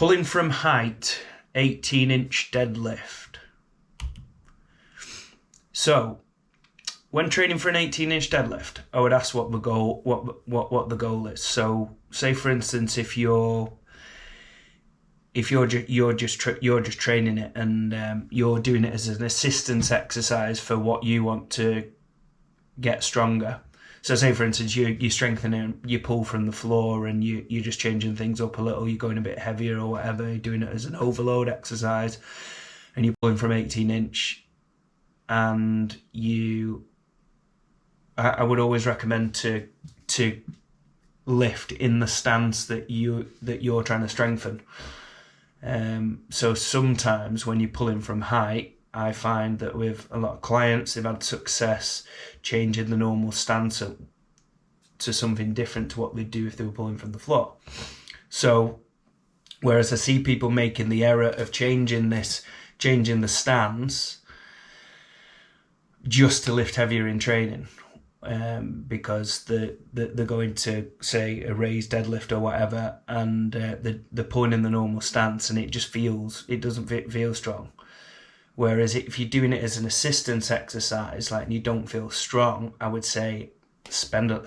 Pulling from height, 18-inch deadlift. So, when training for an 18-inch deadlift, I would ask what the goal is. So, say for instance, if you're just training it and you're doing it as an assistance exercise for what you want to get stronger. So say for instance you strengthening, you pull from the floor and you're just changing things up a little, you're going a bit heavier or whatever, you're doing it as an overload exercise and you're pulling from 18-inch, and I would always recommend to lift in the stance that you're trying to strengthen. So sometimes when you're pulling from height, I find that with a lot of clients, they've had success changing the normal stance up to something different to what they'd do if they were pulling from the floor. So, whereas I see people making the error of changing the stance just to lift heavier in training, because they're going to, say, a raised deadlift or whatever, and they're pulling in the normal stance and it doesn't feel strong. Whereas if you're doing it as an assistance exercise, like, and you don't feel strong, I would say spend a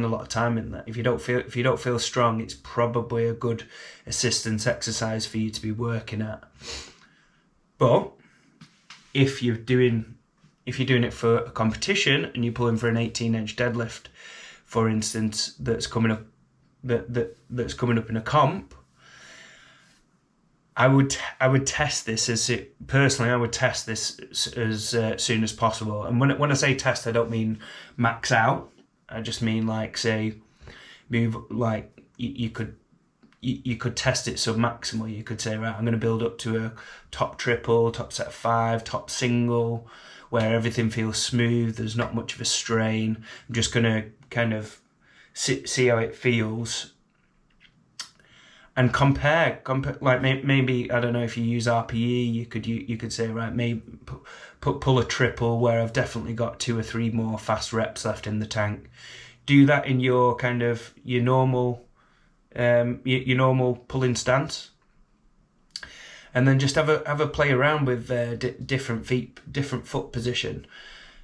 lot of time in that. If you don't feel strong, it's probably a good assistance exercise for you to be working at. But if you're doing it for a competition and you're pulling for an 18-inch deadlift, for instance, that's coming up in a comp, I would test this as soon as possible. And when I say test, I don't mean max out. I just mean, like, say, move, like, you could test it sub-maximal. You could say, right, I'm going to build up to a top triple, top set of 5, top single, where everything feels smooth, there's not much of a strain. I'm just going to kind of see how it feels. And compare, like, maybe, I don't know, if you use RPE, you could say, right, maybe pull a triple where I've definitely got 2 or 3 more fast reps left in the tank. Do that in your kind of your normal pulling stance, and then just have a play around with different foot position,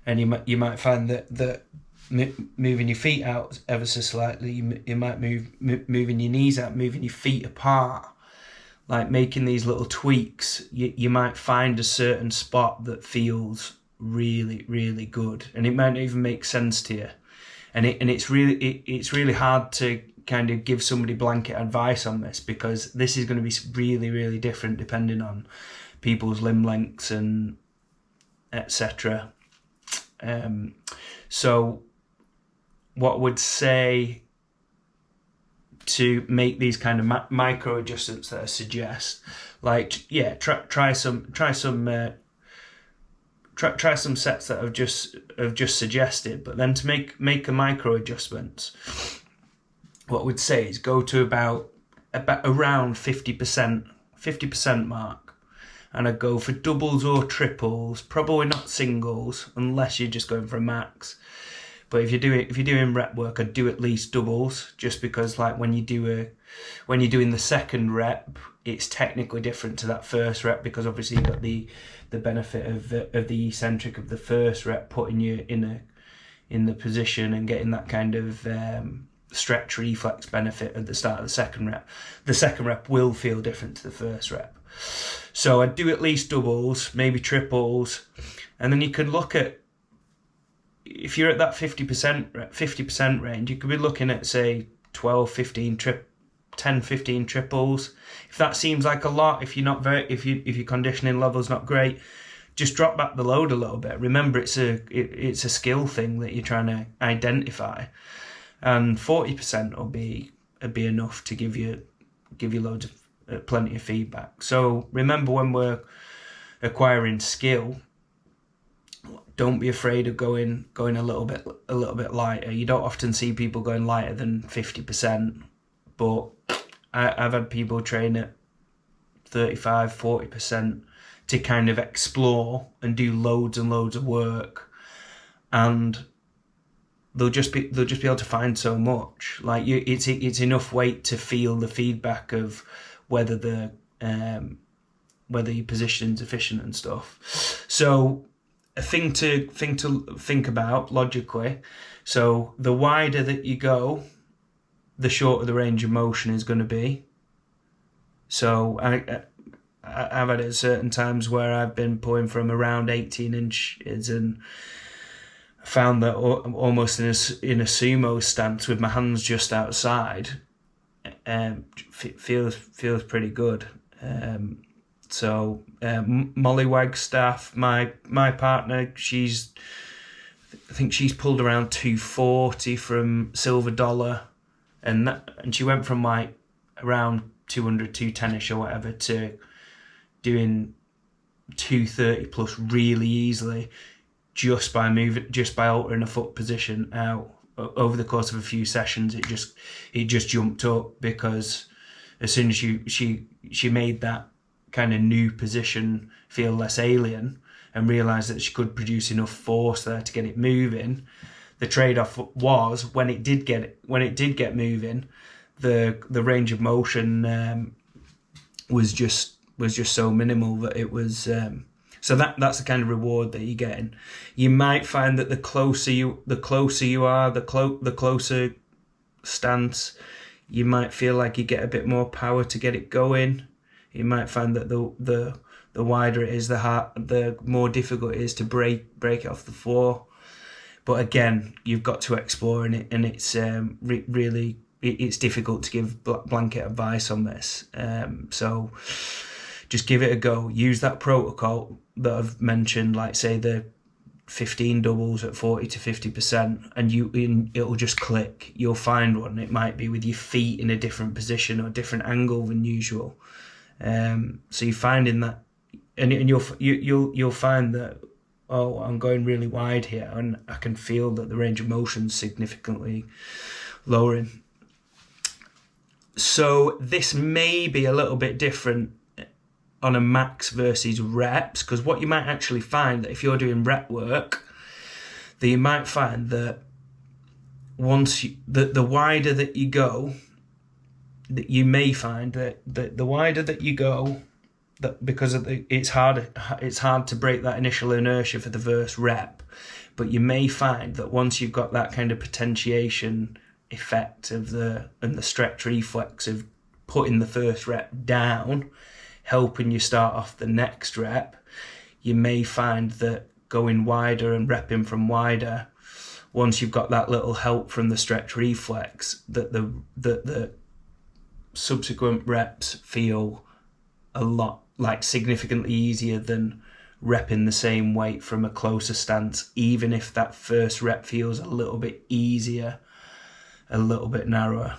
and you might find that moving your feet out ever so slightly, you might moving your knees out, moving your feet apart, like making these little tweaks. You might find a certain spot that feels really, really good, and it might not even make sense to you. And it's really hard to kind of give somebody blanket advice on this, because this is going to be really, really different depending on people's limb lengths and etc. So what I would say to make these kind of micro adjustments that I suggest, like, yeah, try some sets that I've just suggested, but then to make a micro adjustments, what I would say is go to about around 50% mark, and I'd go for doubles or triples, probably not singles unless you're just going for a max. But if you're doing rep work, I'd do at least doubles, just because, like, when you're doing the second rep, it's technically different to that first rep, because obviously you've got the benefit of the eccentric of the first rep putting you in the position and getting that kind of stretch reflex benefit at the start of the second rep. The second rep will feel different to the first rep. So I'd do at least doubles, maybe triples, and then you could look at, if you're at that 50% range, you could be looking at, say, 10, 15 triples. If that seems like a lot, if your conditioning level's not great, just drop back the load a little bit. Remember, it's a skill thing that you're trying to identify, and 40% will be enough to give you loads of plenty of feedback. So remember, when we're acquiring skill, don't be afraid of going a little bit lighter. You don't often see people going lighter than 50%, but I've had people train at 35, 40% to kind of explore and do loads and loads of work, and they'll just be able to find so much. Like, it's enough weight to feel the feedback of whether whether your positioning's efficient and stuff. So a thing to think about logically. So the wider that you go, the shorter the range of motion is going to be. So I've had it at certain times where I've been pulling from around 18 inches, and I found that almost in a sumo stance with my hands just outside, feels pretty good. So Mollywag staff, my partner, I think she's pulled around 240 from Silver Dollar, and she went from like around 200, 210ish or whatever to doing 230 plus really easily, just by altering a foot position out over the course of a few sessions. It just jumped up, because as soon as she made that kind of new position feel less alien and realised that she could produce enough force there to get it moving, the trade-off was when it did get moving, the range of motion was just so minimal that it was so that's the kind of reward that you're getting. You might find that the closer you are, the closer stance, you might feel like you get a bit more power to get it going. You might find that the wider it is, the more difficult it is to break it off the floor. But again, you've got to explore in it, and it's really it's difficult to give blanket advice on this. So just give it a go. Use that protocol that I've mentioned, like say the 15 doubles at 40 to 50%, and it'll just click. You'll find one. It might be with your feet in a different position or different angle than usual. So you're finding that, and you'll find that, oh, I'm going really wide here, and I can feel that the range of motion's significantly lowering. So this may be a little bit different on a max versus reps, because what you might actually find, that if you're doing rep work, that you might find that the wider that you go, that you may find that the wider that you go, that because of it's hard to break that initial inertia for the first rep, but you may find that once you've got that kind of potentiation effect of the stretch reflex of putting the first rep down, helping you start off the next rep, you may find that going wider and repping from wider, once you've got that little help from the stretch reflex, that the subsequent reps feel a lot like significantly easier than repping the same weight from a closer stance, even if that first rep feels a little bit easier, a little bit narrower.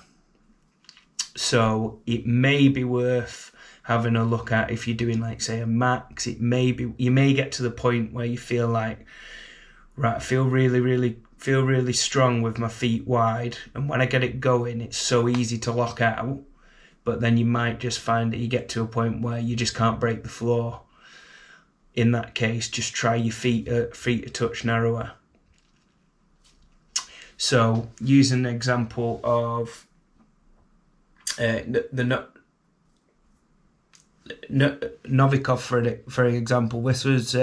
So it may be worth having a look at, if you're doing like say a max, you may get to the point where you feel like, right, I feel really strong with my feet wide, and when I get it going, it's so easy to lock out. But then you might just find that you get to a point where you just can't break the floor. In that case, just try your feet a touch narrower. So, using an example of Novikov for example, this was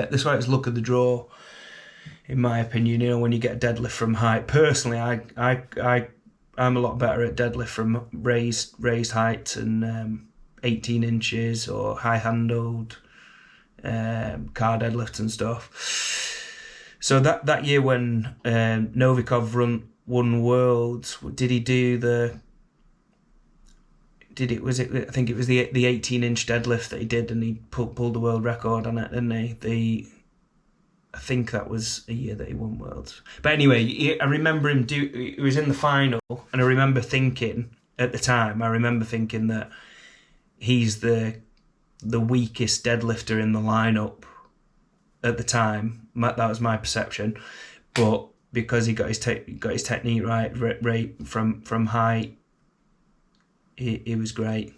luck of the draw, in my opinion. You know, when you get a deadlift from height. Personally, I'm a lot better at deadlift from raised heights and 18 inches or high handled car deadlifts and stuff. So that year when Novikov won Worlds, did he do the? I think it was the 18-inch deadlift that he did, and he pulled the world record on it, didn't he? I think that was a year that he won Worlds. But anyway, I remember him it was in the final, and I remember thinking at the time, that he's the weakest deadlifter in the lineup at the time. That was my perception. But because he got his technique right from height, it was great.